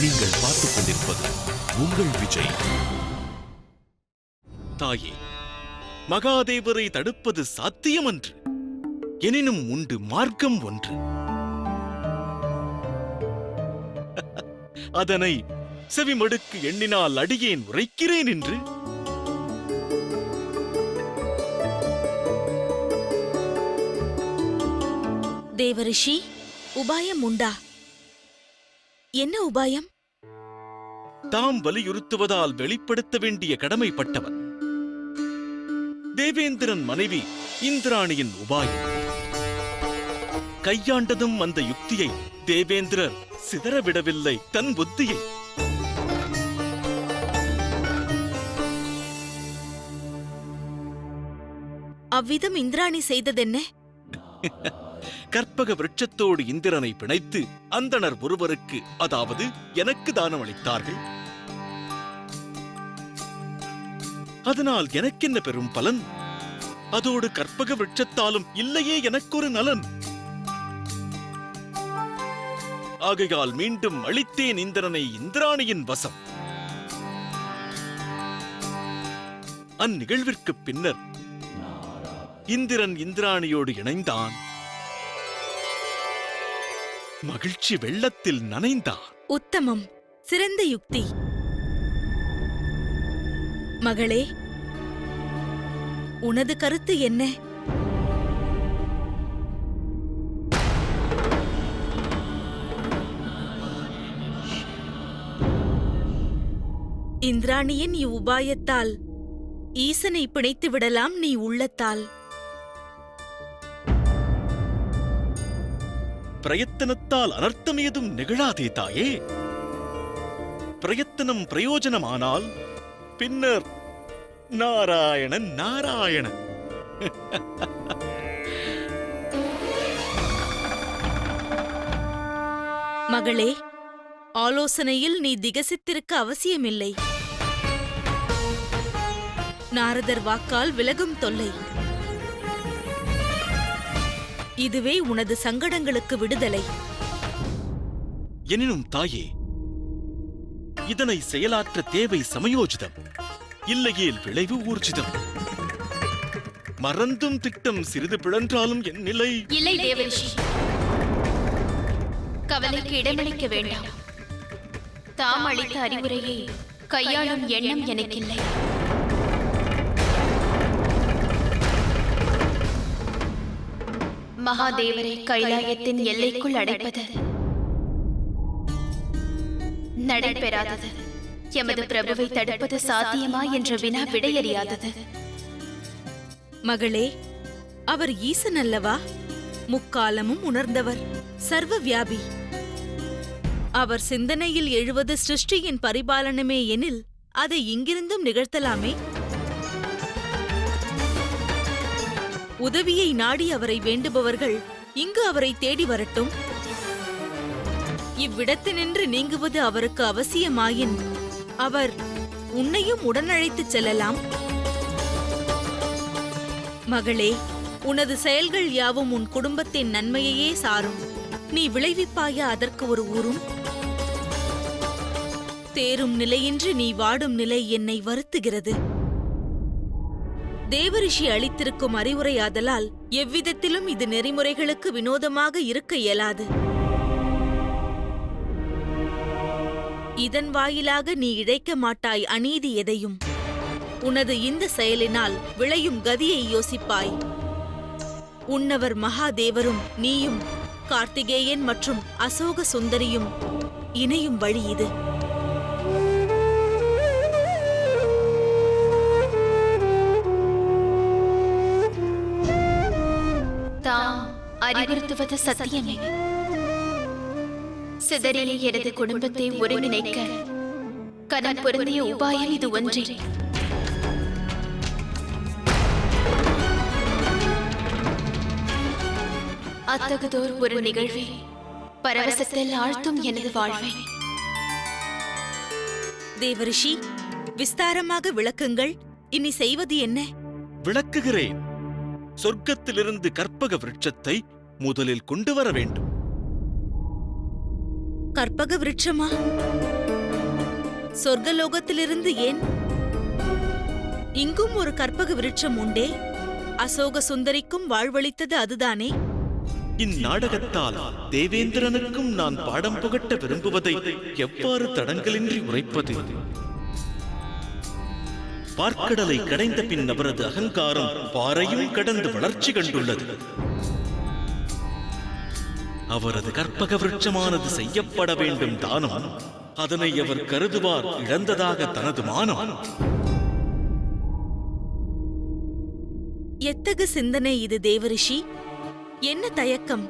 நீங்கள் பார்த்துக் கொண்டிருப்பது உங்கள் விஜய். தாயே, மகாதேவரை தடுப்பது சாத்தியமன்று. எனினும் உண்டு மார்க்கம் ஒன்று. அதனை செவிமடுக்கு எண்ணினால் அடியேன் உரைக்கிறேன் என்று. தேவரிஷி, உபாயம் உண்டா? என்ன உபாயம்? தாம் வலியுறுத்துவதால் வெளிப்படுத்த வேண்டிய கடமைப்பட்டவன் தேவேந்திரன் மனைவி இந்திராணியின் உபாயம். கையாண்டதும் அந்த யுக்தியை தேவேந்திரர் சிதறவிடவில்லை தன் புத்தியை. அவ்விதம் இந்திராணி செய்ததென்ன? கற்பக விருட்சத்தோடு இந்திரனை பிணைத்து அந்தணர் ஒருவருக்கு, அதாவது எனக்கு தானம் அளித்தார்கள். அதனால் எனக்கென்ன பெரும் பலன்? அதோடு கற்பக விருட்சத்தாலும் இல்லையே எனக்கொரு நலன். ஆகையால் மீண்டும் அளித்தேன் இந்திரனை இந்திராணியின் வசம். அந்நிகழ்விற்கு பின்னர் இந்திரன் இந்திராணியோடு இணைந்தான். மகிழ்ச்சி வெள்ளத்தில் நனைந்தான். உத்தமம், சிறந்த யுக்தி. மகளே, உனது கருத்து என்ன? இந்திராணியின் இவ்வுபாயத்தால் ஈசனை பிணைத்து விடலாம் நீ உள்ளத்தால். பிரயத்தனத்தால் அனர்த்தம் ஏதும் நிகழாதே தாயே. பிரயத்தனம் பிரயோஜனமானால் பின்னர் நாராயணன் நாராயணன். மகளே, ஆலோசனையில் நீ திகசித்திருக்க அவசியமில்லை. நாரதர் வாக்கால் விலகும் தொல்லை. இதுவே உனது சங்கடங்களுக்கு விடுதலை. எனினும் தாயே, இதனை செயலாற்ற தேவை சமயோஜிதம், இல்லையேல் விளைவு ஊர்ஜிதம். மறந்தும் திட்டம் சிறிது பிழன்றாலும் என் நிலை. இல்லை தேவரிஷி, கவலைக்கு இடமளிக்க வேண்டாம். தாம் அளித்த அறிவுரையை கையாளும் எண்ணம் எனக்கில்லை. மகாதேவரை கைலாயத்தின் எல்லைக்குள் அடைப்பது நடைபெறாதது. எமது பிரபுவை தடுப்பது சாத்தியமா என்ற வினா விடையறியாதது. மகளே, அவர் ஈசன் அல்லவா? முக்காலமும் உணர்ந்தவர், சர்வ வியாபி. அவர் சிந்தனையில் எழுவது சிருஷ்டியின் பரிபாலனமே எனில் அதை இங்கிருந்தும் நிகழ்த்தலாமே. உதவியை நாடி அவரை வேண்டுபவர்கள் இங்கு அவரை தேடி வரட்டும். இவ்விடத்தினின்று நீங்குவது அவருக்கு அவசியமாயின் அவர் உன்னையும் உடனழைத்துச் செல்லலாம். மகளே, உனது செயல்கள் யாவும் உன் குடும்பத்தின் நன்மையையே சாரும். நீ விளைவிப்பாயா அதற்கு ஒரு ஊரும்? தேரும் நிலையின்றி நீ வாடும் நிலை என்னை வருத்துகிறது. தேவரிஷி அளித்திருக்கும் அறிவுரையாதலால் எவ்விதத்திலும் இது நெறிமுறைகளுக்கு வினோதமாக இருக்க இயலாது. இதன் வாயிலாக நீ இழைக்க மாட்டாய் அநீதி எதையும். உனது இந்த செயலினால் விளையும் கதியை யோசிப்பாய். உன்னவர் மகாதேவரும் நீயும், கார்த்திகேயன் மற்றும் அசோக சுந்தரியும் இணையும் வழி இது. தாம் அறிவுறுத்துவது சத்தியமே. சிதறிய எனது குடும்பத்தை ஒருங்கிணைக்க கனம் பொருந்திய உபாயம் இது ஒன்றே. அத்தகுதோர் ஒரு நிகழ்வே பரவசத்தில் ஆழ்த்தும் எனது வாழ்வை. தேவரிஷி, விஸ்தாரமாக விளக்குங்கள். இனி செய்வது என்ன? விளக்குகிறேன். சொர்க்கத்திலிருந்து கற்பக விருட்சத்தை முதலில் கொண்டு வர வேண்டும். கற்பக விருட்சமா? சொர்க்கலோகத்திலிருந்து ஏன்? இங்கும் ஒரு கற்பக விருட்சம் உண்டே. அசோக சுந்தரிக்கும் வாழ்வளித்தது அதுதானே? இந்நாடகத்தால் தேவேந்திரனுக்கும் நான் பாடம் புகட்ட விரும்புவதை எவ்வாறு தடங்கலின்றி உரைப்பது? பார்க்கடலை கடைந்த பின் அவரது அகங்காரம் பாறையும் கடந்து வளர்ச்சி கண்டுள்ளது. அவரது கற்பக விருட்சமானது செய்யப்பட வேண்டும் தானம். அதனை அவர் கருதுவார் இழந்ததாக தனது மானம். எத்தகு சிந்தனை இது தேவரிஷி? என்ன தயக்கம்?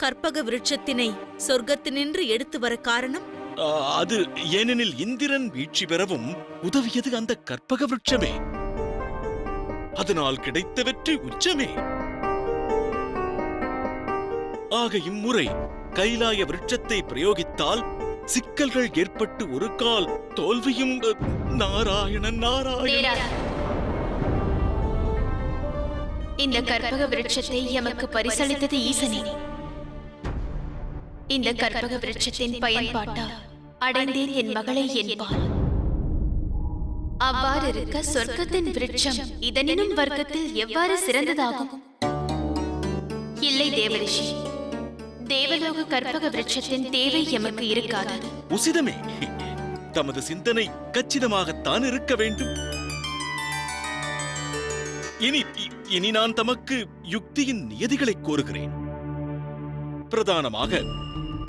கற்பக விருட்சத்தினை சொர்க்கத்தினின்று எடுத்து வர காரணம்? அது ஏனெனில் இந்திரன் வீழ்ச்சி பெறவும் உதவியது அந்த கற்பக விருட்சமே. அதனால் கிடைத்த வெற்றி உச்சமே. ஆக இம்முறை கைலாய விருட்சத்தை பிரயோகித்தால் சிக்கல்கள் ஏற்பட்டு ஒரு கால் தோல்வியும். நாராயணன் நாராயணன். இந்த கற்பக விருட்சத்தை எமக்கு பரிசளித்தது ஈசனே. இந்த கற்பக விருட்சத்தின் பயன்பாட்டால் அடைந்தேன் என் மகளை என்பாள். அவ்வாறு இருக்க சொர்க்கத்தின் விருட்சம் இதனினும் வர்க்கத்தில் எவ்வாறு சிறந்ததாகும்? இல்லை தேவரிஷி, தேவலோக கற்பக விருட்சத்தின் தேவை எமக்கு இருக்காது. உசிதமே. தமது சிந்தனை கச்சிதமாகத்தான் இருக்க வேண்டும். இனி நான் தமக்கு யுக்தியின் நியதிகளை கோருகிறேன். பிரதானமாக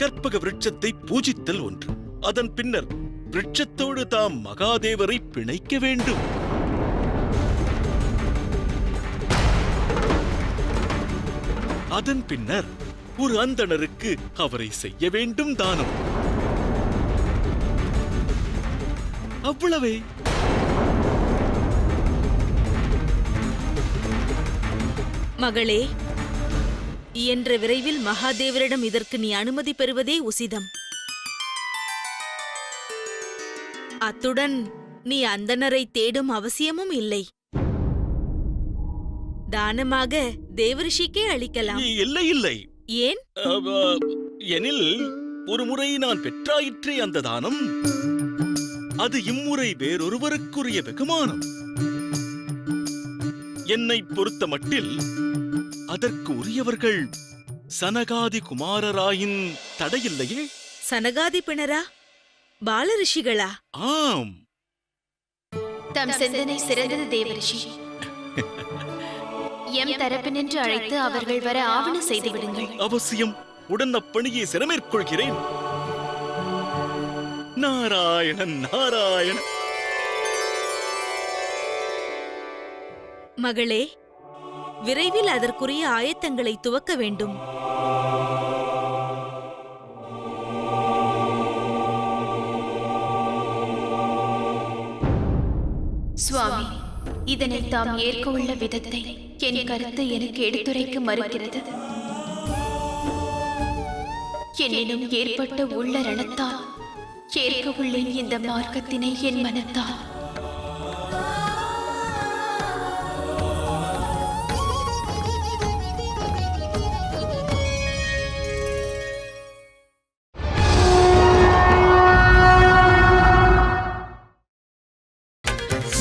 கற்பக விருட்சத்தை பூஜித்தல் ஒன்று. அதன் பின்னர் விருட்சத்தோடு தாம் மகாதேவரை பிணைக்க வேண்டும். அதன் பின்னர் ஒரு அந்தணருக்கு அவரை செய்ய வேண்டும் தானம். அவ்வளவே. மகளே, இயன்ற விரைவில் மகாதேவரிடம் இதற்கு நீ அனுமதி பெறுவதே உசிதம். அத்துடன் நீ அந்தணரை தேடும் அவசியமும் இல்லை. தானமாக தேவரிஷிக்கே அளிக்கலாம். இல்லை இல்லை. ஏன்? எனில் ஒரு முறை நான் பெற்றாயிற்றே அந்த தானம். அது இம்முறை வேறொருவருக்குரிய வெகுமானம். என்னை பொறுத்த மட்டில் அதற்கு உரியவர்கள் சனகாதி குமாரராயின் தடையில்லையே. சனகாதி பிணரா? பாலரிஷிகளா? ஆம். தம் சிந்தனை சிறந்தது தேவரிஷி. எம் தரப்பினின்று அழைத்து அவர்கள் வர ஆவண செய்து விடுங்கள். அவசியம். உடன் அப்பணியை சிறமேற்கொள்கிறேன். நாராயணன் நாராயணன். மகளே, விரைவில் அதற்குரிய ஆயத்தங்களை துவக்க வேண்டும். சுவாமி, இதனை தாம் ஏற்க உள்ள விதத்தை என் கருத்து எனக்கு எடுத்துரைக்க மறுக்கிறது. என்னிடம் ஏற்பட்ட உள்ள ரணத்தால் ஏற்க உள்ளேன் இந்த மார்க்கத்தினை என் மனத்தால்.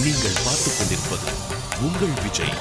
நீங்கள் பார்த்துக் கொண்டிருப்பது உங்கள் விஜய்.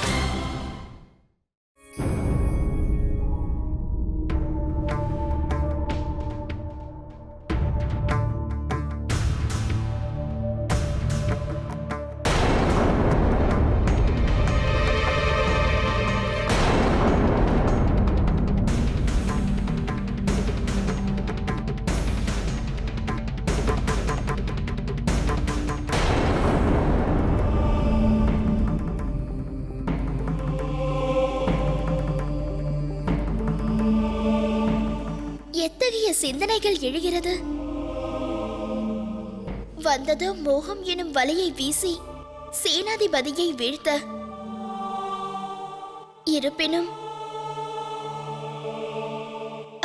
எத்தகைய சிந்தனைகள் எழுகிறது? வந்தது மோகம் எனும் வலையை வீசி சேனாதிபதியை வீழ்த்த. இருப்பினும்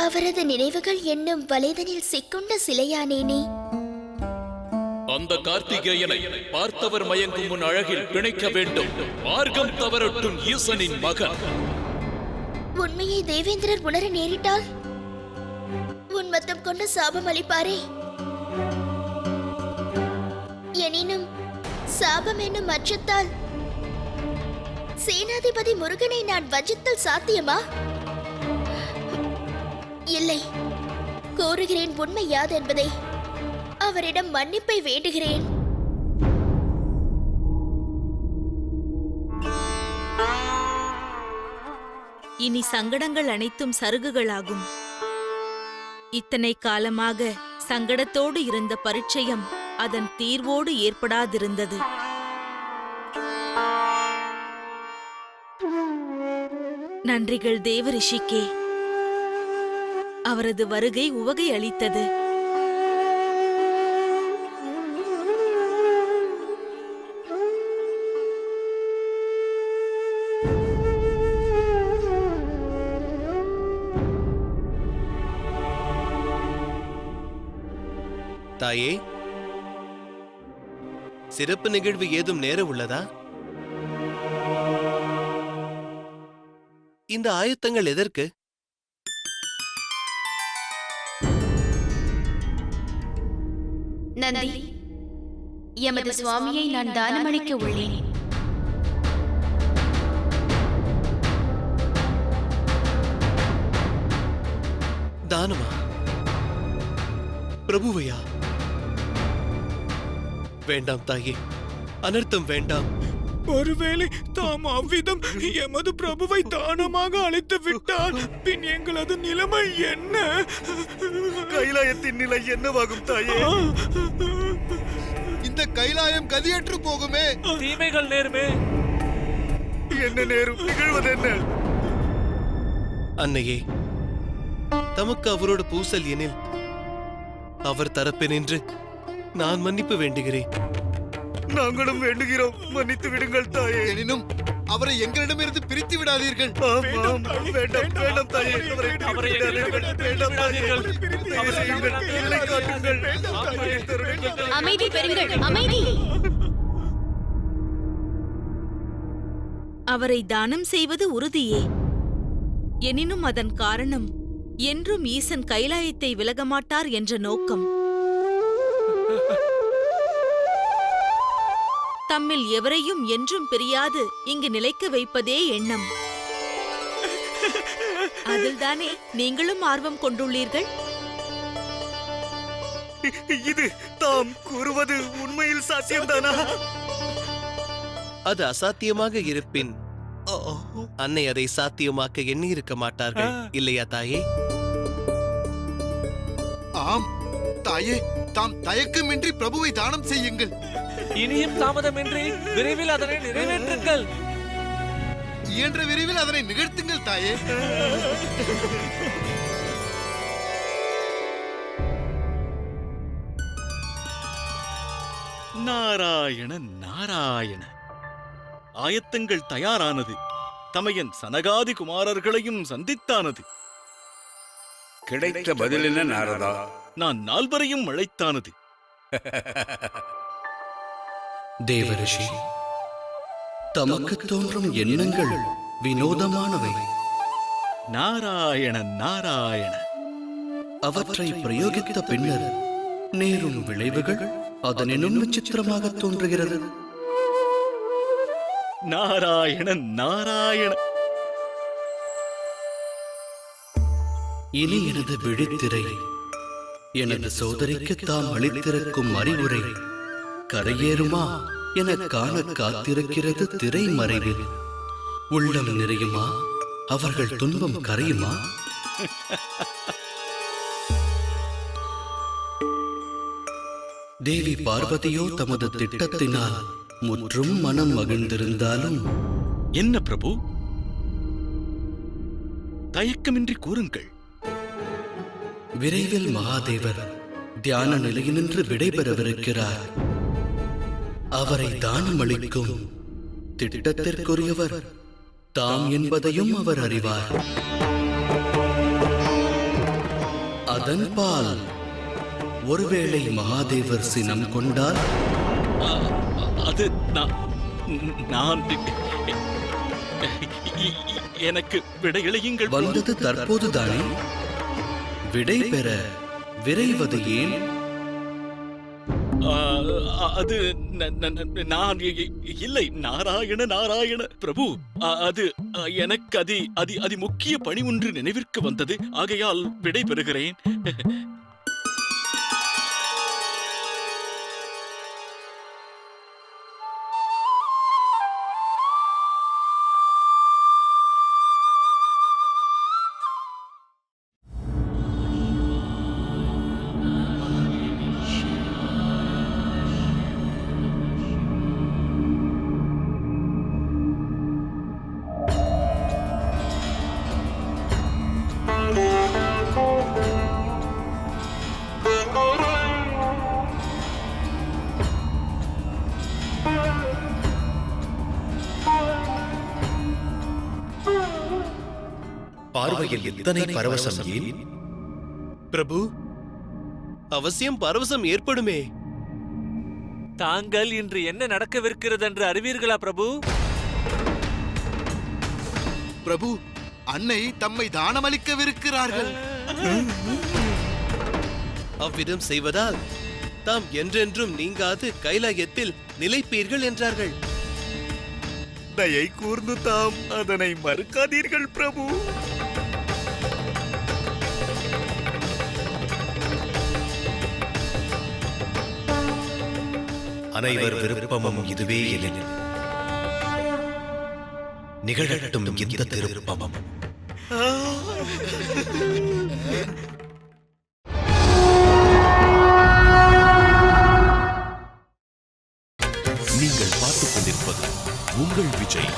அவரது நினைவுகள் என்னும் வலைதனில் சிக்குண்ட சிலையானேனே. அந்த கார்த்திகேயனை பார்த்தவர் மயங்கும் முன் அழகில் பிணைக்க வேண்டும். மார்க்கம் தவறட்டும் ஈசனின் மகன். உண்மையை தேவேந்திரர் உணர நேரிட்டால் உன்மத்தம் கொண்டு சாபம் அளிப்பாரே. எனினும் சாபம் என்னும் அச்சத்தால் சேனாதிபதி முருகனை நான் வஞ்சித்தல் சாத்தியமா? இல்லை, கோருகிறேன் உண்மை யாது என்பதை அவரிடம் மன்னிப்பை வேண்டுகிறேன். இனி சங்கடங்கள் அனைத்தும் சருகுகளாகும். இத்தனை காலமாக சங்கடத்தோடு இருந்த பரிச்சயம் அதன் தீர்வோடு ஏற்படாதிருந்தது. நன்றிகள் தேவரிஷிக்கே. அவரது வருகை உவகை அளித்தது. தாயே, சிறப்பு நிகழ்வு ஏதும் நேர உள்ளதா? இந்த ஆயத்தங்கள் எதற்கு? நந்தி, எமது சுவாமியை நான் தானமளிக்க உள்ளேன். தானமா? பிரபுவையா? வேண்டாம் தாயே, அனர்த்தம் வேண்டாம். ஒருவேளை தாம் அவ்விதம் எமது பிரபுவை தானமாக அழைத்து விட்டால் பின் எங்களது நிலைமை என்ன? கைலாயத்தின் நிலை என்னவாகும் தாயே? இந்த கைலாயம் கதியற்று போகுமே. தீமைகள் நேருமே. என்ன நேரும்? நிகழ்வது என்ன? அன்னையே, தமக்கு அவரோட பூசல் எனில் அவர் தரப்பினின்று நான் மன்னிப்பு வேண்டுகிறேன். நாங்களும் வேண்டுகிறோம், மன்னித்து விடுங்கள் தாயே. எனினும் அவரை எங்களிடமிருந்து பிரித்து விடாதீர்கள். வேண்டாம் வேண்டாம் தாயே, அவரை வேண்டாம் தாயே. இல்லை காட்டுங்கள். அமைதி பெறுங்கள், அமைதி. அவரை தானம் செய்வது உறுதியே. எனினும் அதன் காரணம் என்றும் ஈசன் கைலாயத்தை விலகமாட்டார் என்ற நோக்கம். தம்மில் எவரையும் என்றும் பிரியாது இங்கு நிலைக்க வைப்பதே எண்ணம். அதில்தானே நீங்களும் ஆர்வம் கொண்டுள்ளீர்கள். இது தாம் கூறுவது உண்மையில் சாத்தியம்தானா? அது அசாத்தியமாக இருப்பின் அன்னை அதை சாத்தியமாக்க எண்ணியிருக்க மாட்டார்கள், இல்லையா தாயே? ஆம் தாயே, தாம் தயக்கமின்றி பிரபுவை தானம் செய்யுங்கள். இனியும் தாமதமின்றி விரைவில் அதனை நிறைவேற்றுங்கள். இயன்ற விரைவில் அதனை நிகழ்த்துங்கள் தாயே. நாராயண நாராயண. ஆயத்தங்கள் தயாரானது. தமையன் சனகாதி குமாரர்களையும் சந்தித்தானது. கிடைத்த பதில் என்ன நாரதா? நான் நால்வரையும் அழைத்தானது. தேவரிஷி, தமக்கு தோன்றும் எண்ணங்கள் வினோதமானவை. நாராயண நாராயண. அவற்றை பிரயோகித்த பின்னர் நேரும் விளைவுகள் அதனினும் விசித்திரமாக தோன்றுகிறது. நாராயண நாராயண. இனி எனது விழித்திரை எனது சோதரிக்கு தாம் அளித்திருக்கும் அறிவுரை கரையேறுமா என காண காத்திருக்கிறது திரை மறைவில். உள்ளம் நிறையுமா? அவர்கள் துன்பம் கரையுமா? தேவி பார்வதியோ தமது திட்டத்தினால் முற்றும் மனம் மகிழ்ந்திருந்தாலும். என்ன பிரபு? தயக்கமின்றி கூறுங்கள். விரைவில் மகாதேவர் தியான நிலையினின்று விடைபெறவிருக்கிறார். அவரை தானம் அளிக்கும் திட்டத்திற்குரியவர் தாம் என்பதையும் அவர் அறிவார். அதன்பால் ஒருவேளை மகாதேவர் சினம் கொண்டால் அது நான் எனக்கு விடையளியுங்கள். வந்தது தற்போதுதானே? விடை பெற விரைவது ஏன்? அது நான் இல்லை. நாராயண நாராயண பிரபு, அது எனக்கு அதி முக்கிய பணி ஒன்று நினைவிற்கு வந்தது. ஆகையால் விடை பெறுகிறேன். பார்வையில் எத்தனை பரவசம் ஏன்? பிரபு, அவசியம் பரவசம் ஏற்படுமே. தாங்கள் இன்று என்ன நடக்கவிருக்கிறது என்று அறிவீர்களா பிரபு? பிரபு, அன்னை தம்மை தானமளிக்கவிருக்கிறார்கள். அவ்விதம் செய்வதால் தாம் என்றென்றும் நீங்காது கைலாயத்தில் நிலைப்பீர்கள் என்றார்கள். தயை கூர்ந்து தாம் அதனை மறுக்காதீர்கள் பிரபு. அனைவர் விருப்பமும் இதுவே எனில் நிகழட்டும் இந்த திருப்பமும். நீங்கள் பார்த்துக் கொண்டிருப்பது உங்கள் விஜய்.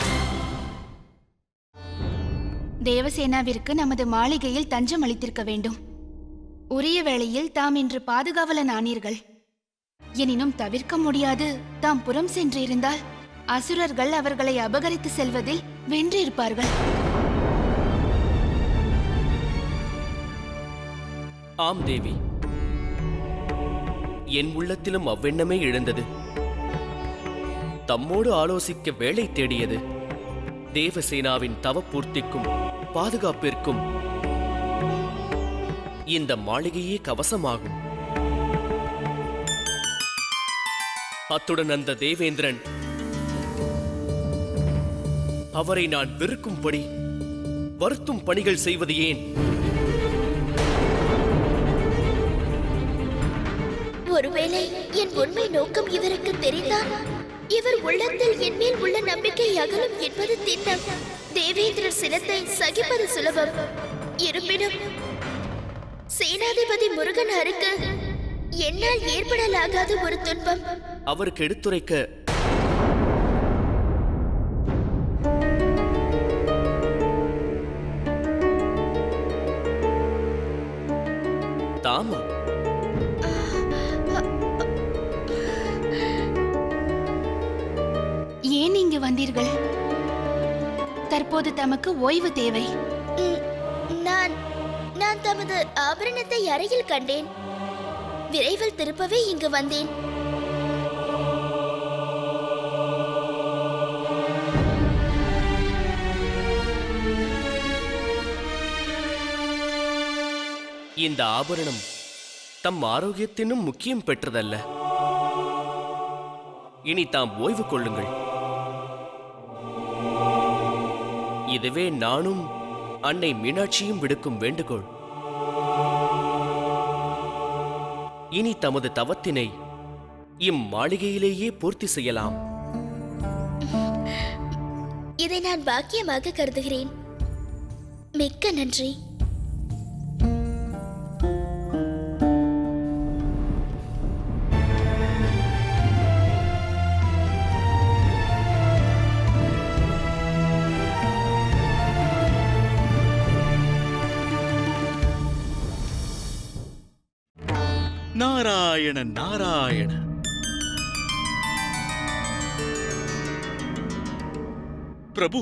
தேவசேனாவிற்கு நமது மாளிகையில் தஞ்சம் அளித்திருக்க வேண்டும். உரிய வேளையில் தாம் இன்று பாதுகாவலன் ஆனீர்கள். எனினும் தவிர்க்க முடியாது தாம் புறம் சென்றிருந்தால் அசுரர்கள் அவர்களை அபகரித்து செல்வதில் வென்றிருப்பார்கள். ஆம் தேவி, என் உள்ளத்திலும் அவ்வெண்ணமே எழுந்தது. தம்மோடு ஆலோசிக்க வேலை தேடியது. தேவசேனாவின் தவப்பூர்த்திக்கும் பாதுகாப்பிற்கும் இந்த மாளிகையே கவசமாகும். அத்துடன் அந்த தேவேந்திரன், அவரை நான் வெறுக்கும்படி வருத்தும் பணிகள் செய்வது ஏன்? ஒருவேளை என் உண்மை நோக்கம் இவருக்கு தெரிந்தால் இவர் உள்ளத்தில் என் மேல் உள்ள நம்பிக்கை அகலும் என்பது திண்ணம். தேவேந்திரர் சினத்தை சகிப்பது சுலபம். இருப்பினும் சேனாதிபதி முருகன் அருக்க என்னால் ஏற்படலாகாத ஒரு துன்பம் அவருக்கு எடுத்துரைக்க தாமா ஏன் இங்கு வந்தீர்கள்? தற்போது தமக்கு ஓய்வு தேவை. நான் தமது ஆபரணத்தை அறையில் கண்டேன். விரைவில் திருப்பவே இங்கு வந்தேன். இந்த ஆபரணம் தம் ஆரோக்கியத்தினும் முக்கியம் பெற்றதல்ல. இனி தாம் ஓய்வு கொள்ளுங்கள். இதுவே நானும் அன்னை மீனாட்சியும் விடுக்கும் வேண்டுகோள். இனி தமது தவத்தினை இம்மாளிகையிலேயே பூர்த்தி செய்யலாம். இதை நான் பாக்கியமாக கருதுகிறேன். மிக்க நன்றி. நாராயண நாராயண. பிரபு,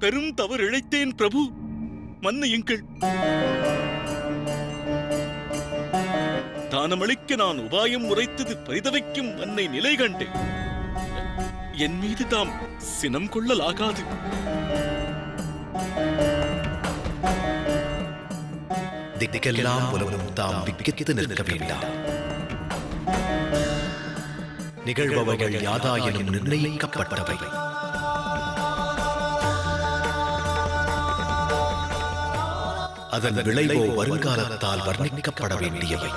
பெரும் தவறு இழைத்தேன் பிரபு, மன்னியுங்கள். தானமளிக்க நான் உபாயம் உரைத்தது பரிதவிக்கும் அன்னை நிலை கண்டேன். என் மீது தாம் சினம் கொள்ளலாகாது. திக்கெல்லாம் உலகம் தாம் விக்கித்து நிற்க வேண்டாம். நிகழ்பவைகள் யாதாயினும் நிர்ணயிக்கப்பட்டவை. அதன் விளைவோ வருங்காலத்தால் வர்ணிக்கப்பட வேண்டியவை.